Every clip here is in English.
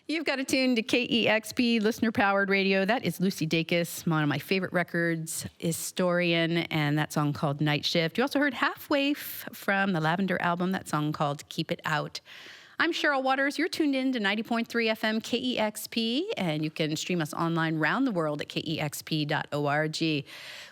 You've got to tune to KEXP, listener-powered radio. That is Lucy Dacus, one of my favorite records, Historian, and that song called Night Shift. You also heard Halfway from the Lavender album, that song called Keep It Out. I'm Cheryl Waters. You're tuned in to 90.3 FM KEXP, and you can stream us online around the world at kexp.org.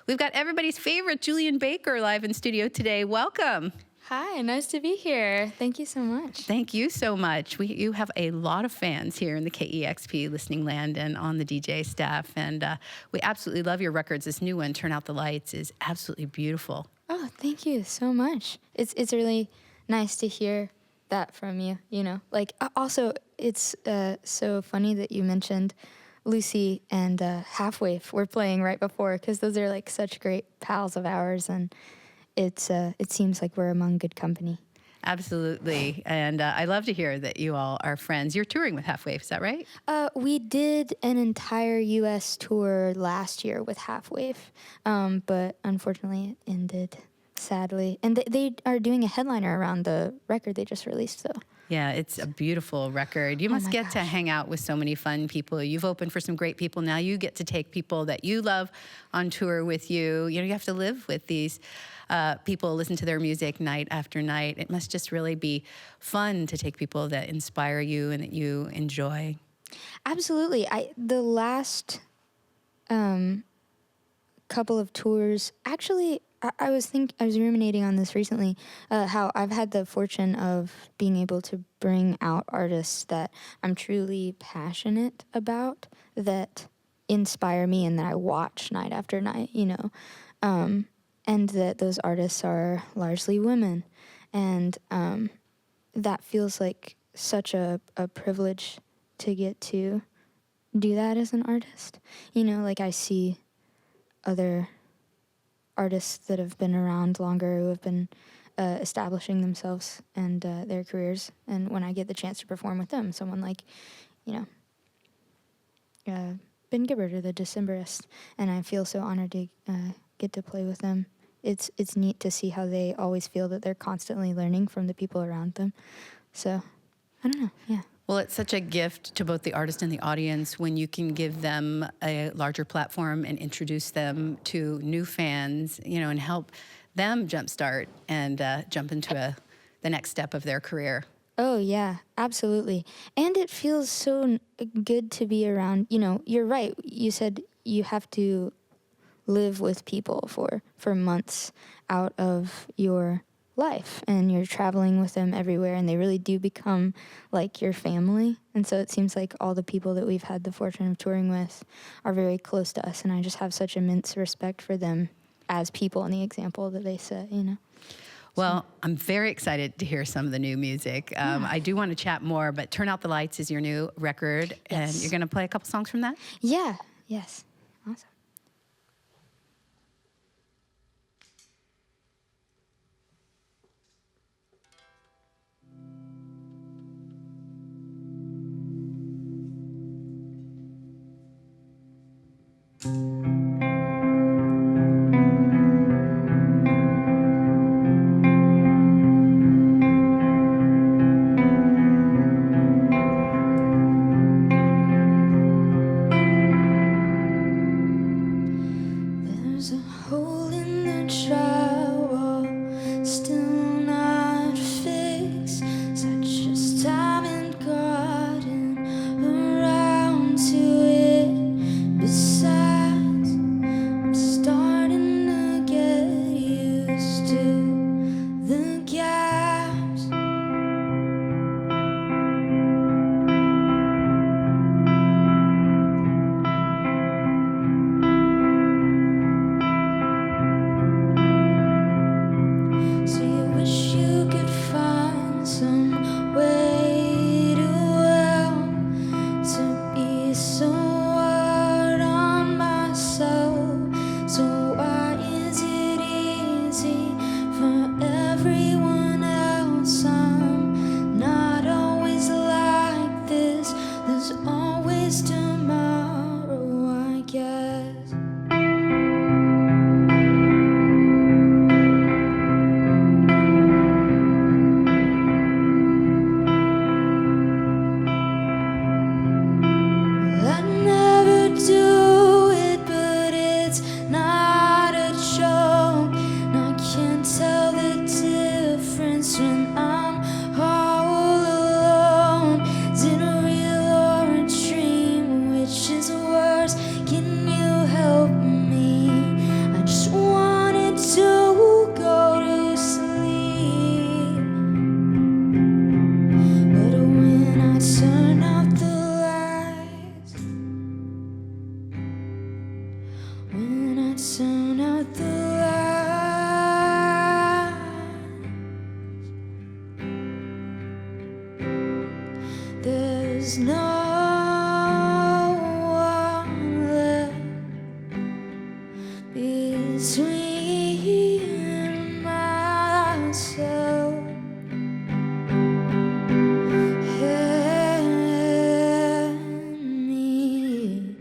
We've got everybody's favorite Julien Baker live in studio today. Welcome. Hi, nice to be here. Thank you so much. Thank you so much. You have a lot of fans here in the KEXP listening land and on the DJ staff, and we absolutely love your records. This new one, Turn Out the Lights, is absolutely beautiful. Oh, thank you so much. It's really nice to hear that from you, you know. Like, also, it's so funny that you mentioned Lucy and Halfway we're playing right before, because those are like such great pals of ours, and it seems like we're among good company. Absolutely. And I love to hear that you all are friends. You're touring with Halfway, is that right? We did an entire U.S. tour last year with Halfway, but unfortunately it ended sadly. And they are doing a headliner around the record they just released, though. Yeah, it's a beautiful record. You must get to hang out with so many fun people. You've opened for some great people. Now you get to take people that you love on tour with you. You know, you have to live with these people, listen to their music night after night. It must just really be fun to take people that inspire you and that you enjoy. Absolutely. The last couple of tours, actually, I was ruminating on this recently, how I've had the fortune of being able to bring out artists that I'm truly passionate about, that inspire me and that I watch night after night, you know, and that those artists are largely women. And that feels like such a privilege to get to do that as an artist. You know, like I see other artists that have been around longer, who have been establishing themselves and their careers. And when I get the chance to perform with them, someone like, you know, Ben Gibbard or the Decemberists, and I feel so honored to get to play with them. It's neat to see how they always feel that they're constantly learning from the people around them. So, I don't know, yeah. Well, it's such a gift to both the artist and the audience when you can give them a larger platform and introduce them to new fans, you know, and help them jumpstart and jump into the next step of their career. Oh, yeah, absolutely. And it feels so good to be around, you know, you're right. You said you have to live with people for months out of your life, and you're traveling with them everywhere, and they really do become like your family. And so it seems like all the people that we've had the fortune of touring with are very close to us, and I just have such immense respect for them as people and the example that they set, you know. Well, I'm very excited to hear some of the new music. I do want to chat more, but Turn Out the Lights is your new record, and you're going to play a couple songs from that? Yeah, yes, awesome. There's no one left between myself and me.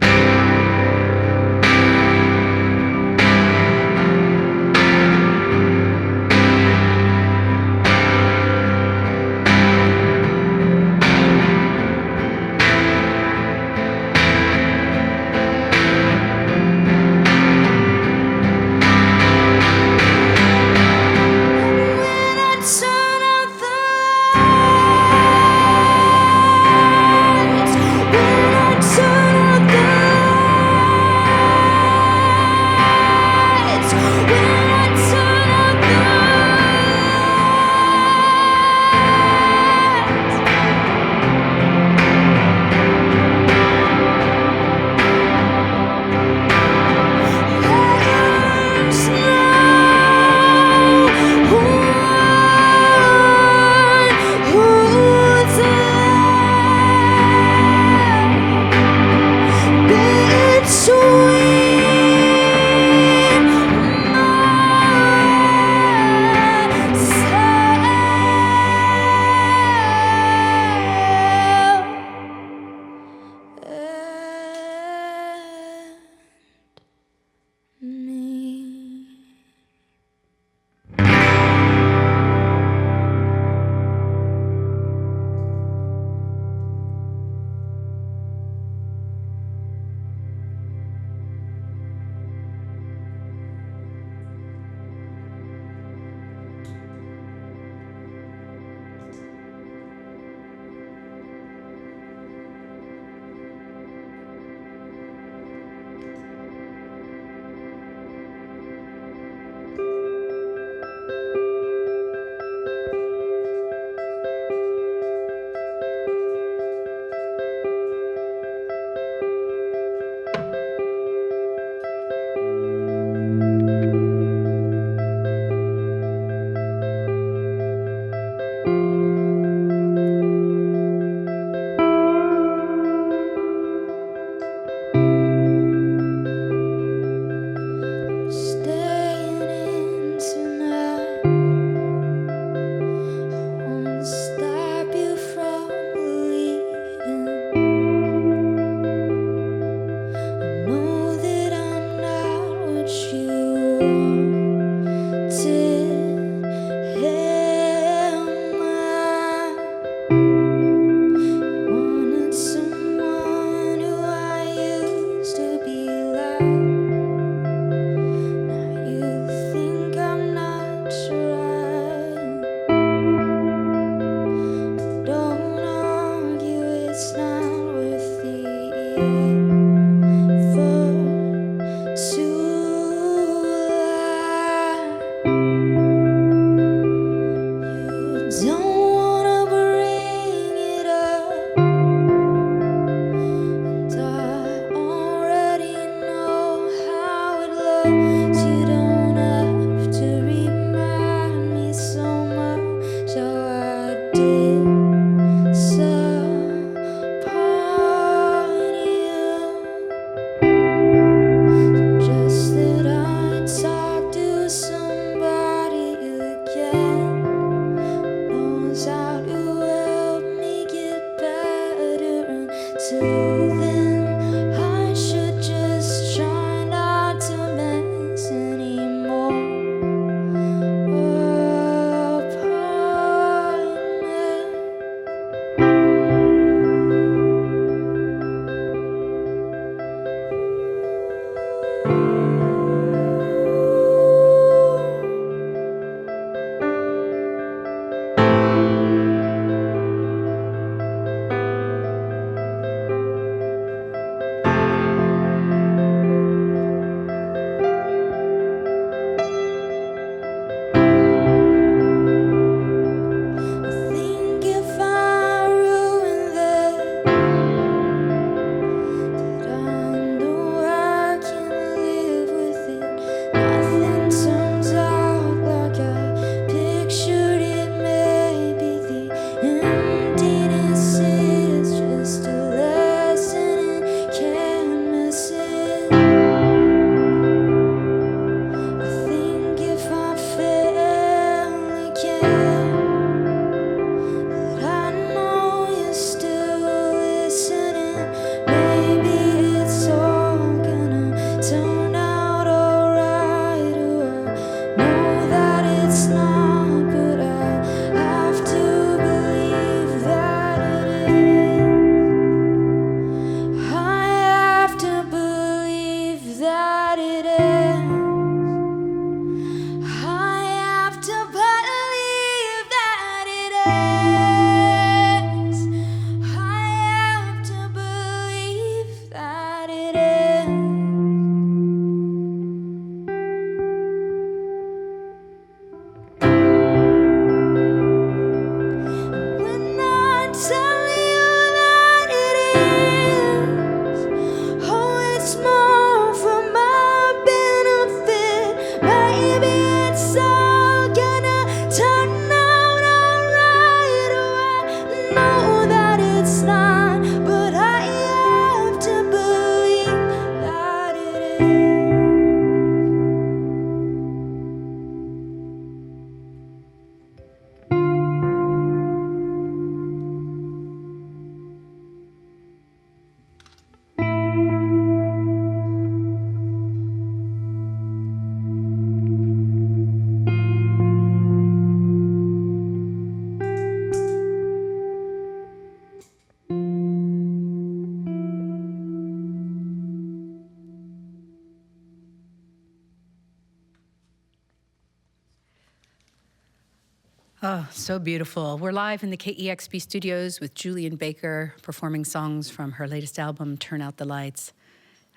so beautiful. We're live in the KEXP studios with Julien Baker performing songs from her latest album, Turn Out the Lights.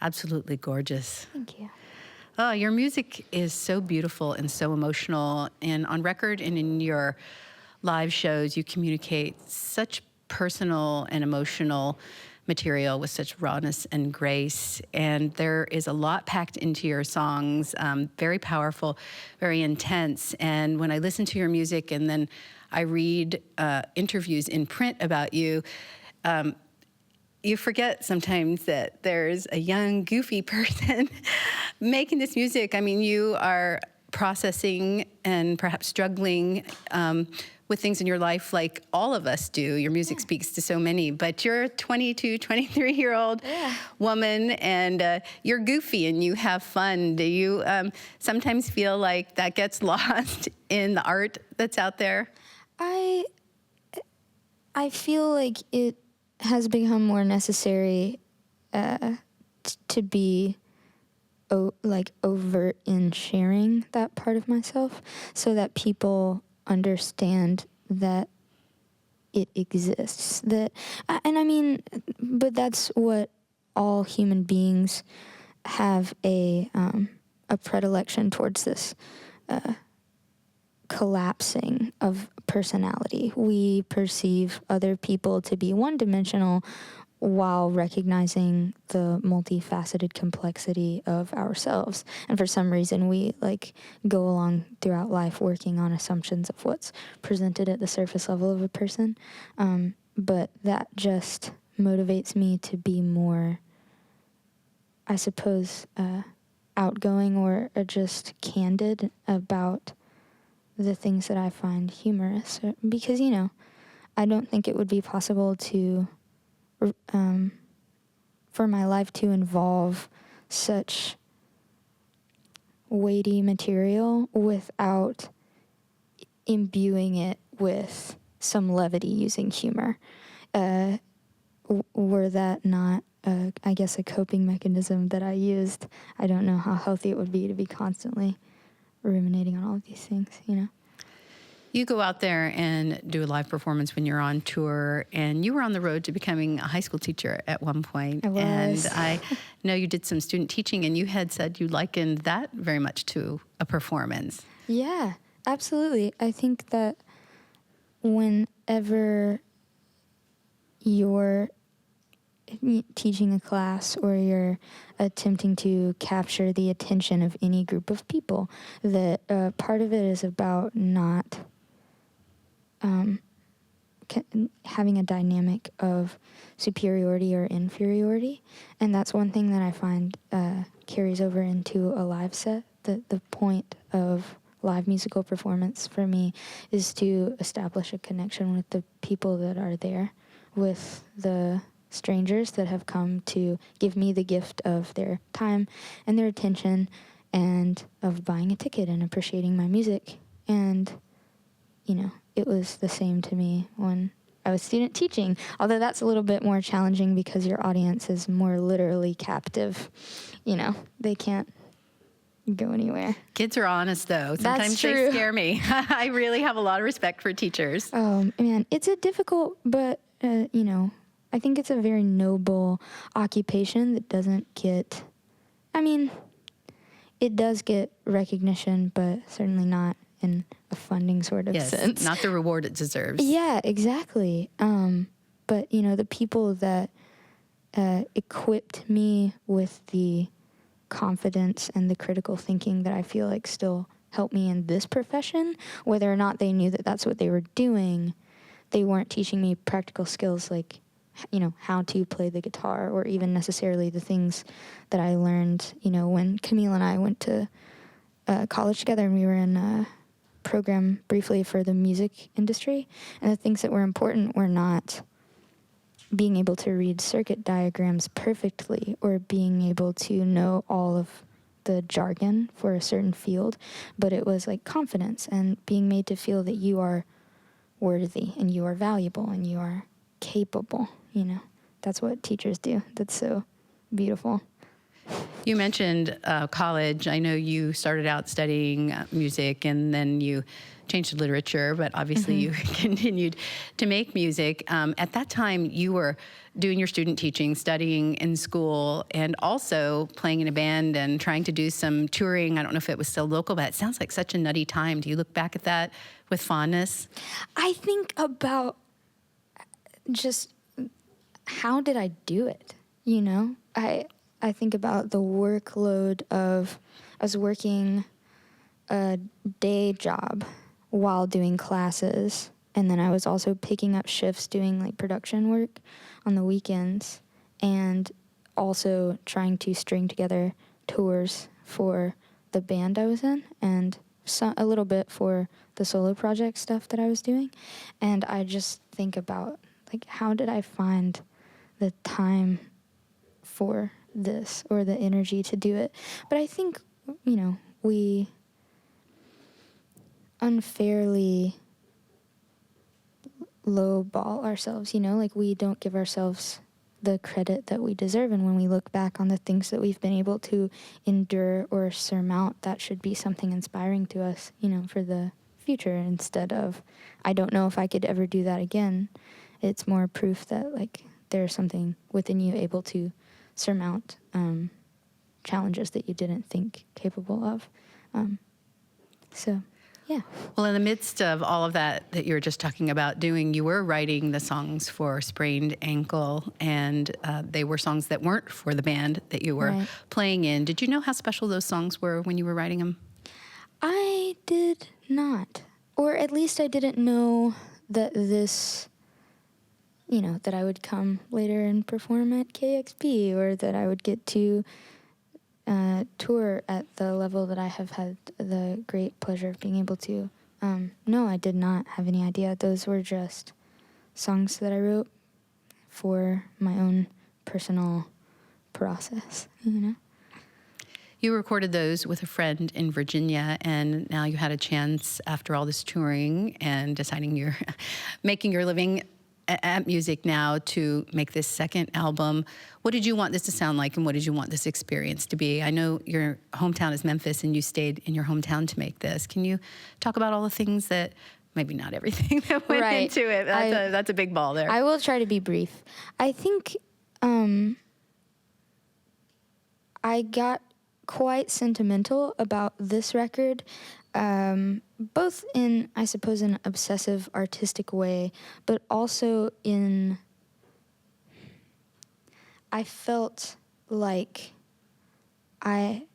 Absolutely gorgeous. Thank you. Oh, your music is so beautiful and so emotional. And on record and in your live shows, you communicate such personal and emotional material with such rawness and grace. And there is a lot packed into your songs, very powerful, very intense. And when I listen to your music and then I read interviews in print about you, you forget sometimes that there's a young, goofy person making this music. I mean, you are processing and perhaps struggling with things in your life like all of us do. Your music speaks to so many, but you're a 22, 23-year-old woman, and you're goofy and you have fun. Do you sometimes feel like that gets lost in the art that's out there? I feel like it has become more necessary to be overt in sharing that part of myself so that people understand that it exists. But that's what all human beings have a predilection towards this collapsing of personality. We perceive other people to be one-dimensional while recognizing the multifaceted complexity of ourselves. And for some reason, we go along throughout life working on assumptions of what's presented at the surface level of a person. But that just motivates me to be more, I suppose, outgoing or just candid about the things that I find humorous. Because, I don't think it would be possible for my life to involve such weighty material without imbuing it with some levity using humor. Were that not, I guess, a coping mechanism that I used, I don't know how healthy it would be to be constantly ruminating on all of these things, You go out there and do a live performance when you're on tour, and you were on the road to becoming a high school teacher at one point. I was. And I know you did some student teaching, and you had said you likened that very much to a performance. Yeah, absolutely. I think that whenever you're teaching a class or you're attempting to capture the attention of any group of people, that part of it is about not having a dynamic of superiority or inferiority. And that's one thing that I find carries over into a live set. The point of live musical performance for me is to establish a connection with the people that are there, with the strangers that have come to give me the gift of their time and their attention and of buying a ticket and appreciating my music. And, it was the same to me when I was student teaching, although that's a little bit more challenging because your audience is more literally captive. They can't go anywhere. Kids are honest, though. Sometimes That's true. they scare me. I really have a lot of respect for teachers. Oh, man, it's a difficult, but, I think it's a very noble occupation that doesn't get, it does get recognition, but certainly not in a funding sort of sense. Not the reward it deserves. Yeah, exactly. But, the people that equipped me with the confidence and the critical thinking that I feel like still help me in this profession, whether or not they knew that that's what they were doing, they weren't teaching me practical skills like, how to play the guitar, or even necessarily the things that I learned, when Camille and I went to college together and we were in a program briefly for the music industry. And the things that were important were not being able to read circuit diagrams perfectly or being able to know all of the jargon for a certain field, but it was like confidence and being made to feel that you are worthy and you are valuable and you are capable. That's what teachers do. That's so beautiful. You mentioned college. I know you started out studying music and then you changed to literature, but obviously you continued to make music. At that time, you were doing your student teaching, studying in school, and also playing in a band and trying to do some touring. I don't know if it was still local, but it sounds like such a nutty time. Do you look back at that with fondness? I think about just how did I do it? You know, I think about the workload of I was working a day job while doing classes, and then I was also picking up shifts doing like production work on the weekends, and also trying to string together tours for the band I was in, and a little bit for the solo project stuff that I was doing. And I just think about, like, how did I find the time for this or the energy to do it? But I think, you know, we unfairly lowball ourselves, you know, like we don't give ourselves the credit that we deserve. And when we look back on the things that we've been able to endure or surmount, that should be something inspiring to us, you know, for the future, instead of, I don't know if I could ever do that again. It's more proof that, like, there's something within you able to surmount challenges that you didn't think capable of. So, yeah. Well, in the midst of all of that you were just talking about doing, you were writing the songs for Sprained Ankle, and they were songs that weren't for the band that you were playing in. Did you know how special those songs were when you were writing them? I did not. Or at least I didn't know that this, you know, that I would come later and perform at KEXP, or that I would get to tour at the level that I have had the great pleasure of being able to. No, I did not have any idea. Those were just songs that I wrote for my own personal process, you know? You recorded those with a friend in Virginia, and now you had a chance, after all this touring and deciding you're making your living at music now, to make this second album. What did you want this to sound like, and what did you want this experience to be? I know your hometown is Memphis, and you stayed in your hometown to make this. Can you talk about all the things that, maybe not everything that went into it? That's a big ball there. I will try to be brief. I think I got quite sentimental about this record, both in, I suppose, an obsessive artistic way, but also in, I felt like I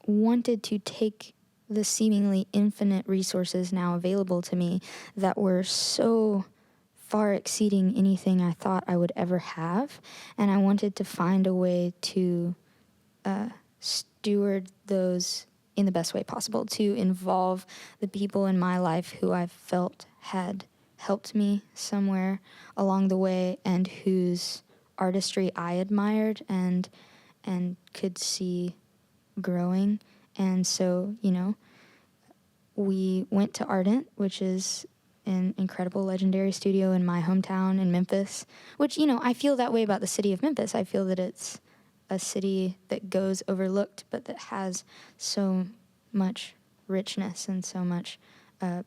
wanted to take the seemingly infinite resources now available to me that were so far exceeding anything I thought I would ever have, and I wanted to find a way to steward those in the best way possible, to involve the people in my life who I felt had helped me somewhere along the way, and whose artistry I admired and could see growing. And so, you know, we went to Ardent, which is an incredible, legendary studio in my hometown in Memphis, which, you know, I feel that way about the city of Memphis. I feel that it's a city that goes overlooked, but that has so much richness and so much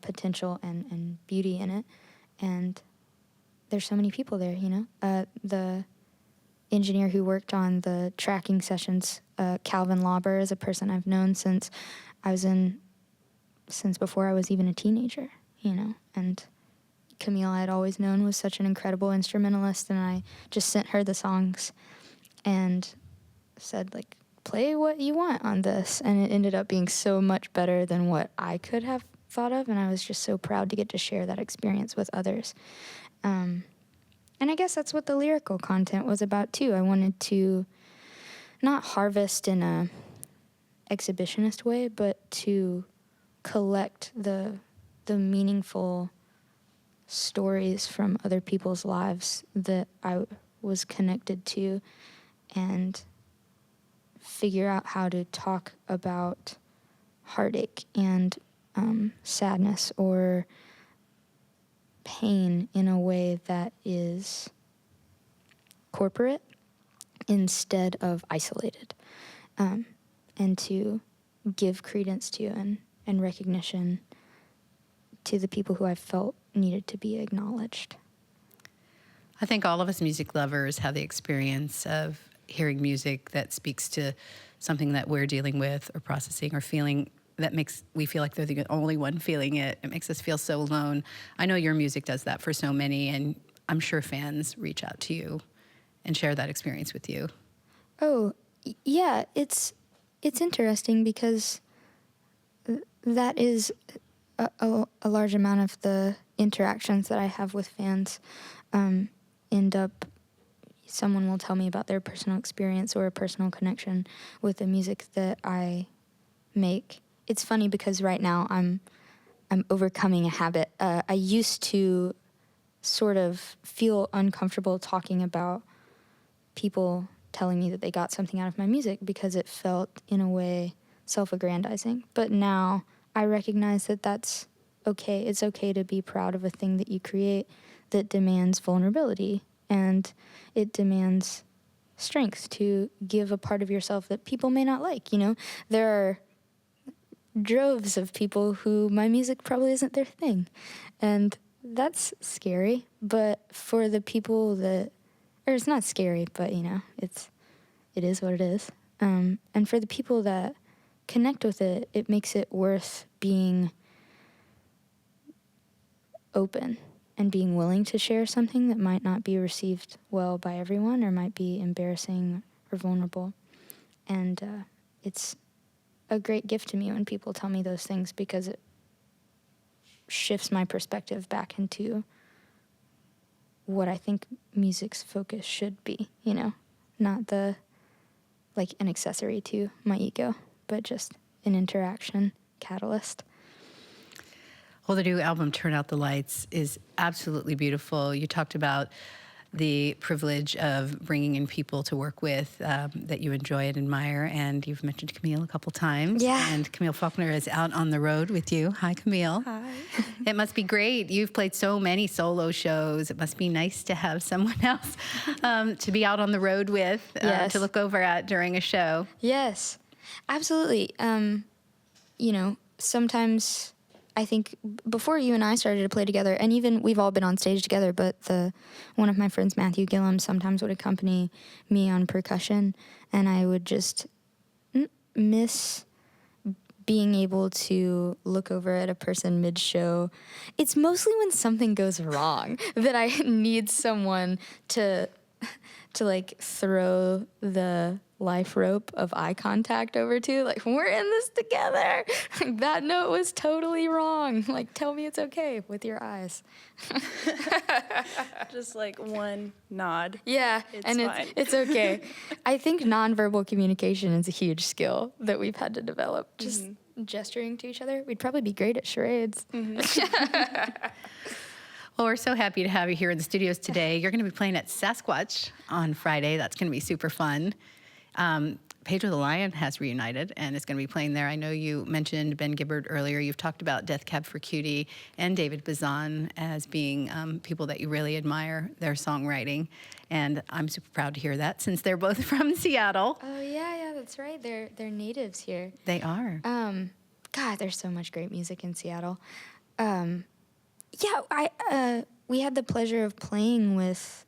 potential and beauty in it. And there's so many people there, you know. The engineer who worked on the tracking sessions, Calvin Lauber, is a person I've known since before I was even a teenager, you know. And Camille I had always known was such an incredible instrumentalist, and I just sent her the songs and said, like, play what you want on this. And it ended up being so much better than what I could have thought of, and I was just so proud to get to share that experience with others. And I guess that's what the lyrical content was about too. I wanted to not harvest in a exhibitionist way, but to collect the meaningful stories from other people's lives that I was connected to, and figure out how to talk about heartache and sadness or pain in a way that is corporate instead of isolated. and to give credence to and recognition to the people who I felt needed to be acknowledged. I think all of us music lovers have the experience of hearing music that speaks to something that we're dealing with or processing or feeling that makes we feel like they're the only one feeling it. It makes us feel so alone. I know your music does that for so many, and I'm sure fans reach out to you and share that experience with you. Oh, yeah, it's interesting because that is a large amount of the interactions that I have with fans end up, someone will tell me about their personal experience or a personal connection with the music that I make. It's funny because right now I'm overcoming a habit. I used to sort of feel uncomfortable talking about people telling me that they got something out of my music because it felt, in a way, self-aggrandizing. But now I recognize that that's okay. It's okay to be proud of a thing that you create that demands vulnerability, and it demands strength to give a part of yourself that people may not like. You know, there are droves of people who my music probably isn't their thing, and that's scary. But for the people that, or it's not scary, but you know, it is what it is. And for the people that connect with it, it makes it worth being open and being willing to share something that might not be received well by everyone or might be embarrassing or vulnerable. And it's a great gift to me when people tell me those things because it shifts my perspective back into what I think music's focus should be, you know, not like an accessory to my ego, but just an interaction catalyst. Well, the new album, Turn Out the Lights, is absolutely beautiful. You talked about the privilege of bringing in people to work with that you enjoy and admire, and you've mentioned Camille a couple times. Yeah. And Camille Faulkner is out on the road with you. Hi, Camille. Hi. It must be great. You've played so many solo shows. It must be nice to have someone else to be out on the road with, Yes. to look over at during a show. Yes, absolutely. You know, sometimes I think before you and I started to play together, and even we've all been on stage together, but one of my friends, Matthew Gillum, sometimes would accompany me on percussion, and I would just miss being able to look over at a person mid-show. It's mostly when something goes wrong that I need someone to like throw the life rope of eye contact over to, like, we're in this together. Like, that note was totally wrong. Like, tell me it's okay with your eyes. Just like one nod. Yeah, It's and fine. it's okay. I think nonverbal communication is a huge skill that we've had to develop. Just gesturing to each other. We'd probably be great at charades. Well, we're so happy to have you here in the studios today. You're going to be playing at Sasquatch on Friday. That's going to be super fun. Pedro the Lion has reunited and is going to be playing there. I know you mentioned Ben Gibbard earlier. You've talked about Death Cab for Cutie and David Bazan as being people that you really admire their songwriting. And I'm super proud to hear that since they're both from Seattle. Oh, yeah, that's right. They're natives here. They are. God, there's so much great music in Seattle. We had the pleasure of playing with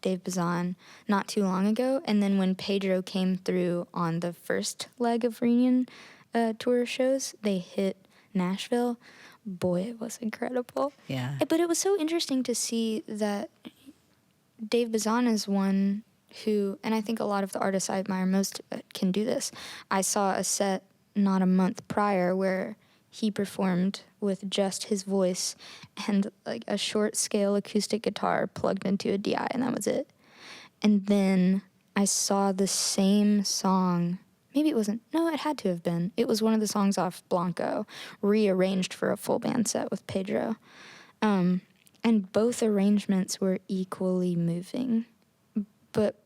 Dave Bazan not too long ago, and then when Pedro came through on the first leg of reunion tour shows, they hit Nashville. Boy, it was incredible. Yeah. But it was so interesting to see that Dave Bazan is one who, and I think a lot of the artists I admire most can do this. I saw a set not a month prior where he performed with just his voice and like a short scale acoustic guitar plugged into a DI, and that was it. And then I saw the same song. Maybe it wasn't. No, it had to have been. It was one of the songs off Blanco, rearranged for a full band set with Pedro. And both arrangements were equally moving. But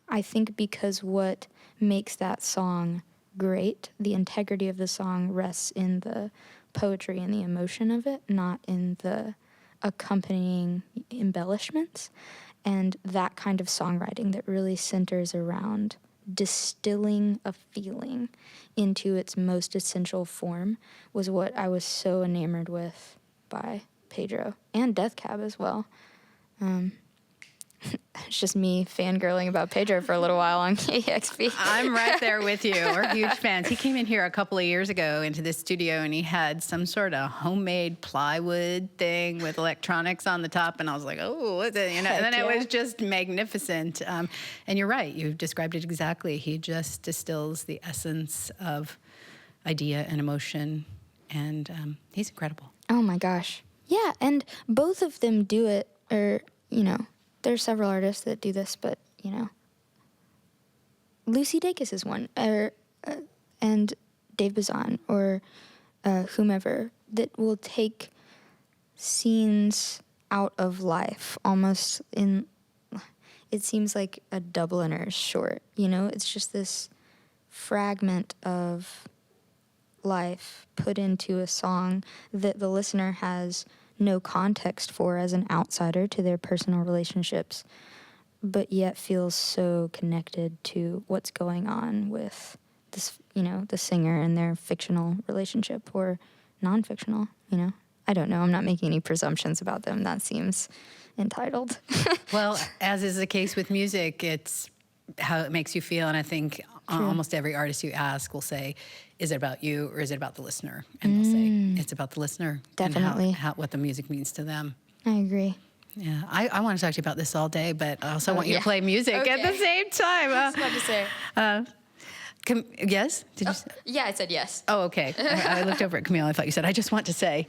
I think because what makes that song great, the integrity of the song rests in the poetry and the emotion of it, not in the accompanying embellishments. And that kind of songwriting that really centers around distilling a feeling into its most essential form was what I was so enamored with by Pedro and Death Cab as well. It's just me fangirling about Pedro for a little while on KEXP. I'm right there with you. We're huge fans. He came in here a couple of years ago into this studio, and he had some sort of homemade plywood thing with electronics on the top, and I was like, oh, what's it? And then it was just magnificent. And you're right. You've described it exactly. He just distills the essence of idea and emotion, and he's incredible. Oh, my gosh. Yeah, and both of them do it, or, there's several artists that do this, but, Lucy Dacus is one, and Dave Bazan, or whomever, that will take scenes out of life almost in, it seems like a Dubliner's short, It's just this fragment of life put into a song that the listener has no context for as an outsider to their personal relationships, but yet feels so connected to what's going on with this, the singer and their fictional relationship or non-fictional, I don't know. I'm not making any presumptions about them. That seems entitled. Well, as is the case with music, it's how it makes you feel. And I think almost every artist you ask will say, is it about you or is it about the listener? And they'll say, it's about the listener. Definitely. And what the music means to them. I agree. Yeah, I want to talk to you about this all day, but I also want you to play music at the same time. I was about to say. Yes? Did you say? Yeah, I said yes. Oh, okay. I looked over at Camille. I thought you said, I just want to say.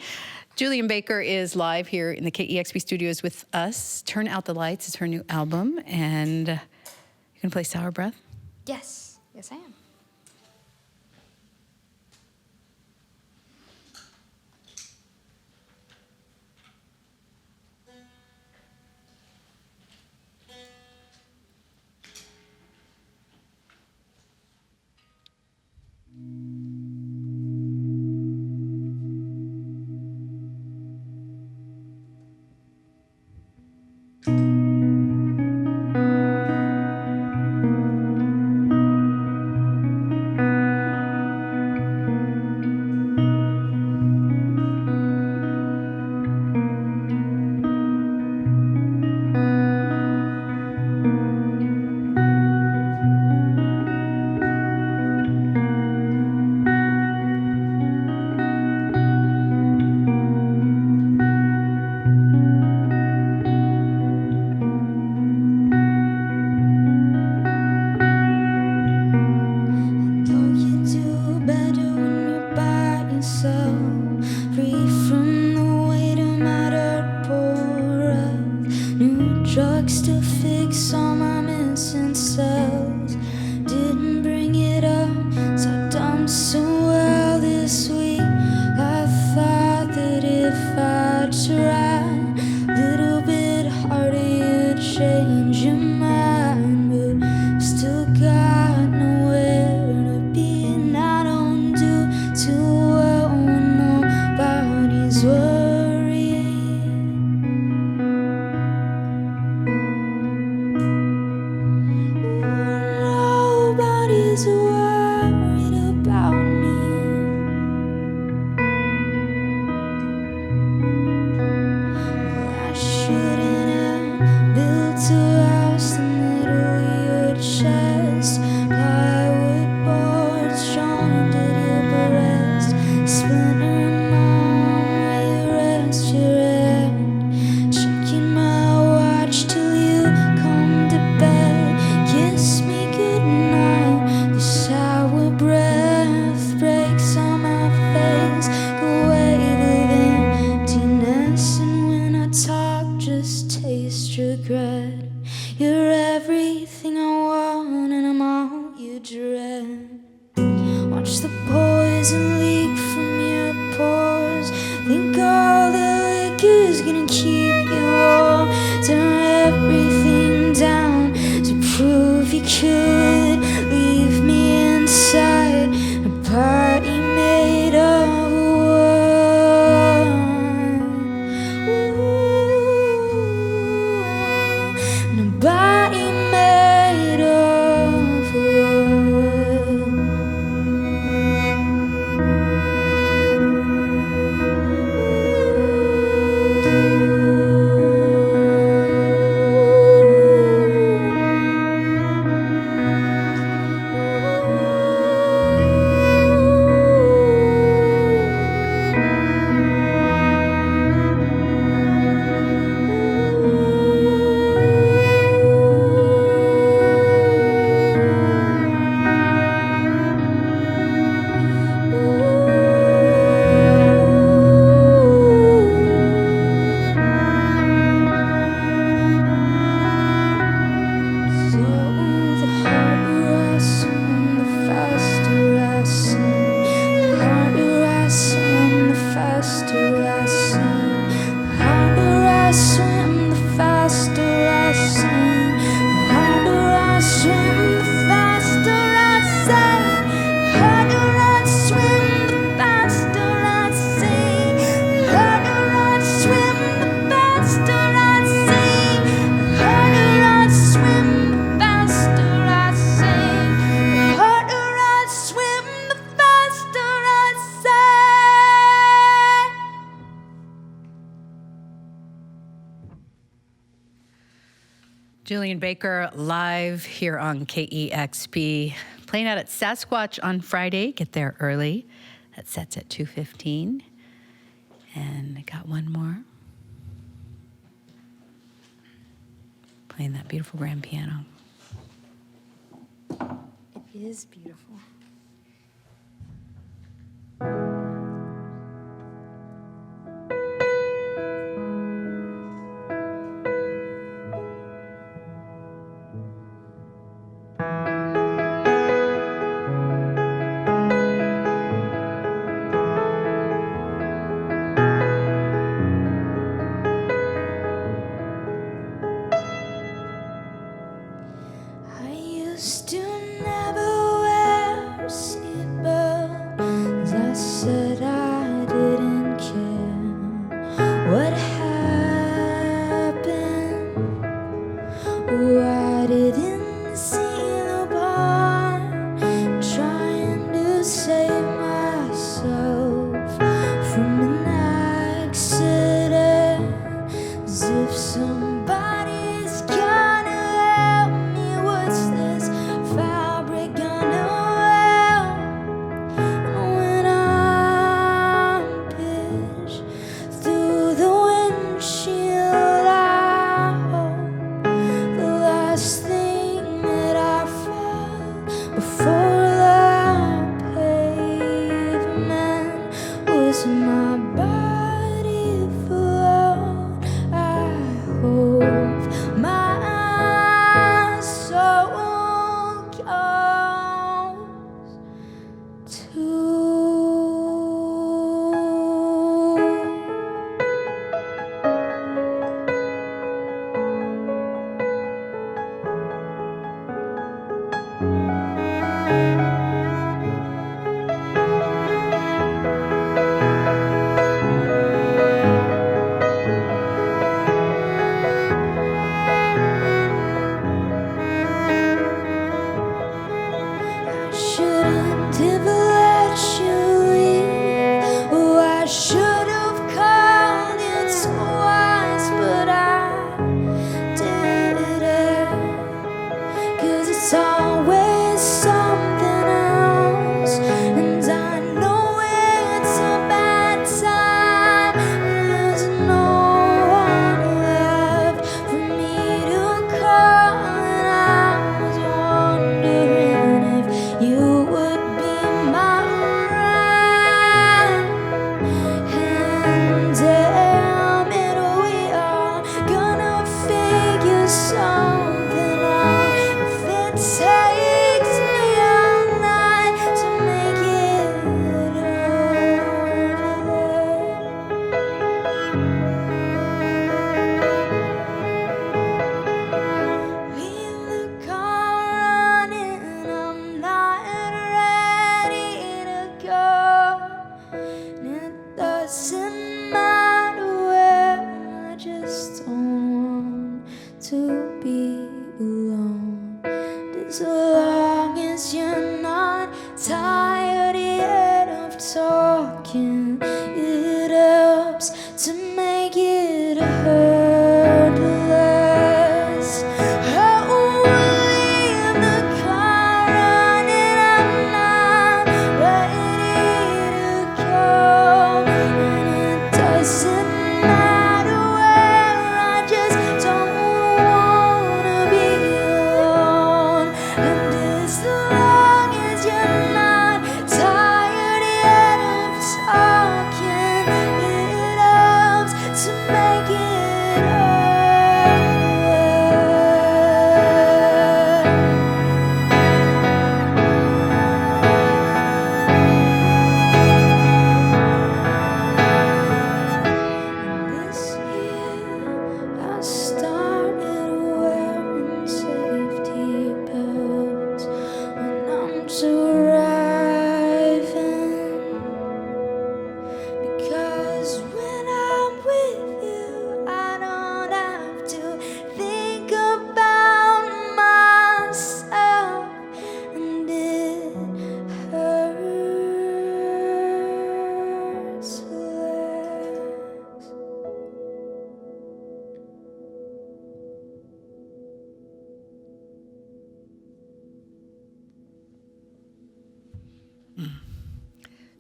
Julien Baker is live here in the KEXP studios with us. Turn Out the Lights is her new album. And you can play Sour Breath? Yes. Yes, I am. Body made of wood. Julien Baker live here on KEXP, playing out at Sasquatch on Friday. Get there early. That sets at 2:15. And I got one more. Playing that beautiful grand piano. It is beautiful.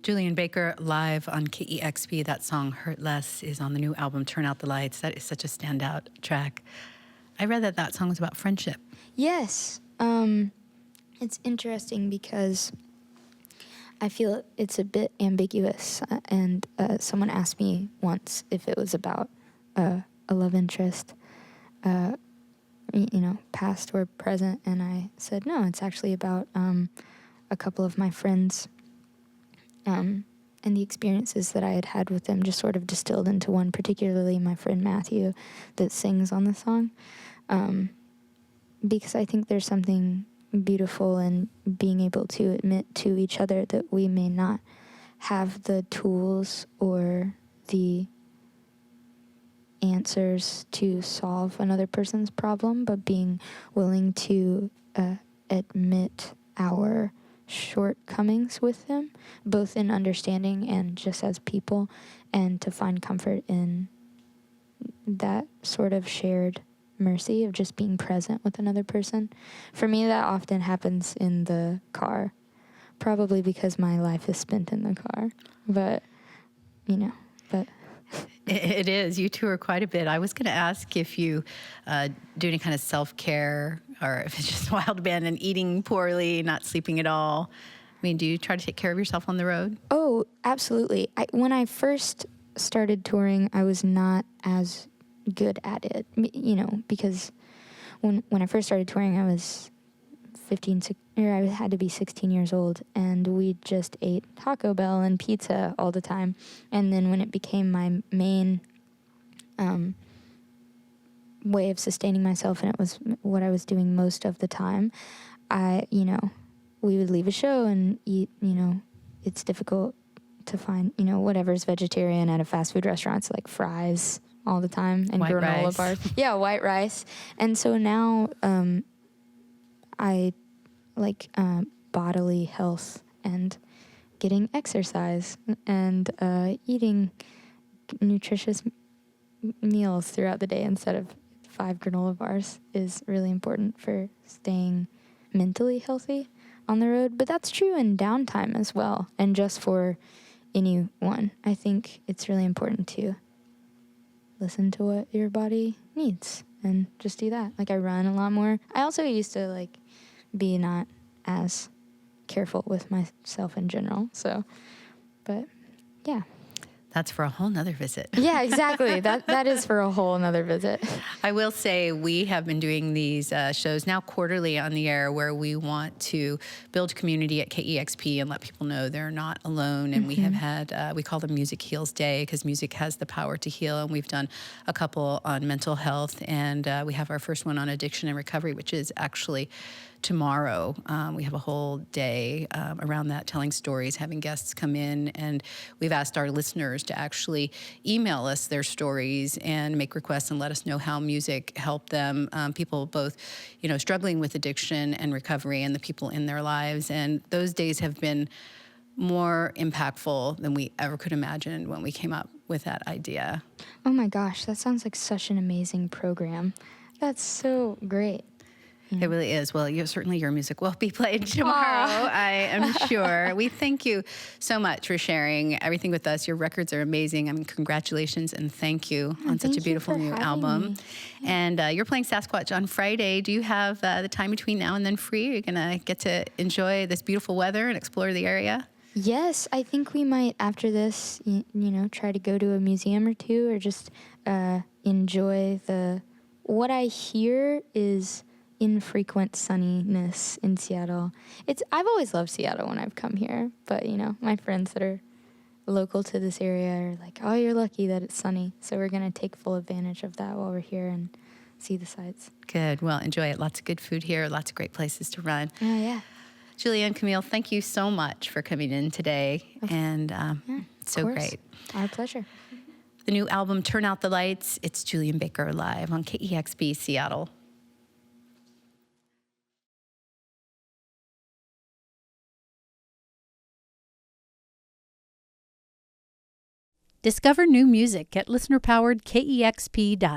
Julien Baker live on KEXP. That song, Hurt Less, is on the new album, Turn Out the Lights. That is such a standout track. I read that song was about friendship. Yes. It's interesting because I feel it's a bit ambiguous. And someone asked me once if it was about a love interest, past or present. And I said, no, it's actually about a couple of my friends and the experiences that I had had with them, just sort of distilled into one, particularly my friend Matthew that sings on the song. Because I think there's something beautiful in being able to admit to each other that we may not have the tools or the answers to solve another person's problem, but being willing to admit our shortcomings with them, both in understanding and just as people, and to find comfort in that sort of shared mercy of just being present with another person. For me, that often happens in the car, probably because my life is spent in the car, but It is. You tour quite a bit. I was going to ask if you do any kind of self-care, or if it's just wild abandon, eating poorly, not sleeping at all. I mean, do you try to take care of yourself on the road? Oh, absolutely. When I first started touring, I was not as good at it, because when I first started touring, I was 15, or I had to be 16 years old, and we just ate Taco Bell and pizza all the time. And then when it became my main way of sustaining myself, and it was what I was doing most of the time, we would leave a show and eat, it's difficult to find, whatever's vegetarian at a fast food restaurant. It's like fries all the time and white granola rice. bars. Yeah, white rice. And so now I like bodily health and getting exercise and eating nutritious meals throughout the day instead of 5 granola bars is really important for staying mentally healthy on the road. But that's true in downtime as well, and just for anyone. I think it's really important to listen to what your body needs and just do that. Like, I run a lot more. I also used to be not as careful with myself in general. So, but yeah. That's for a whole nother visit. Yeah, exactly. That is for a whole nother visit. I will say we have been doing these shows now quarterly on the air, where we want to build community at KEXP and let people know they're not alone. And we have had, we call them Music Heals Day, because music has the power to heal. And we've done a couple on mental health, and we have our first one on addiction and recovery, which is actually tomorrow. We have a whole day around that, telling stories, having guests come in, and we've asked our listeners to actually email us their stories and make requests and let us know how music helped them. People both, struggling with addiction and recovery, and the people in their lives. And those days have been more impactful than we ever could imagine when we came up with that idea. Oh my gosh, that sounds like such an amazing program. That's so great. It really is. Well, certainly your music will be played tomorrow, I am sure. We thank you so much for sharing everything with us. Your records are amazing. I mean, congratulations and thank you on such a beautiful new album. And you're playing Sasquatch on Friday. Do you have the time between now and then free? Are you going to get to enjoy this beautiful weather and explore the area? Yes, I think we might, after this, try to go to a museum or two, or just enjoy what I hear is infrequent sunniness in Seattle. I've always loved Seattle when I've come here, but my friends that are local to this area are like, oh, you're lucky that it's sunny. So we're going to take full advantage of that while we're here and see the sights. Good. Well, enjoy it. Lots of good food here, lots of great places to run. Oh, yeah. Julien, Camille, thank you so much for coming in today. And so great. Our pleasure. The new album, Turn Out the Lights, it's Julien Baker live on KEXP Seattle. Discover new music at listener-powered KEXP.org.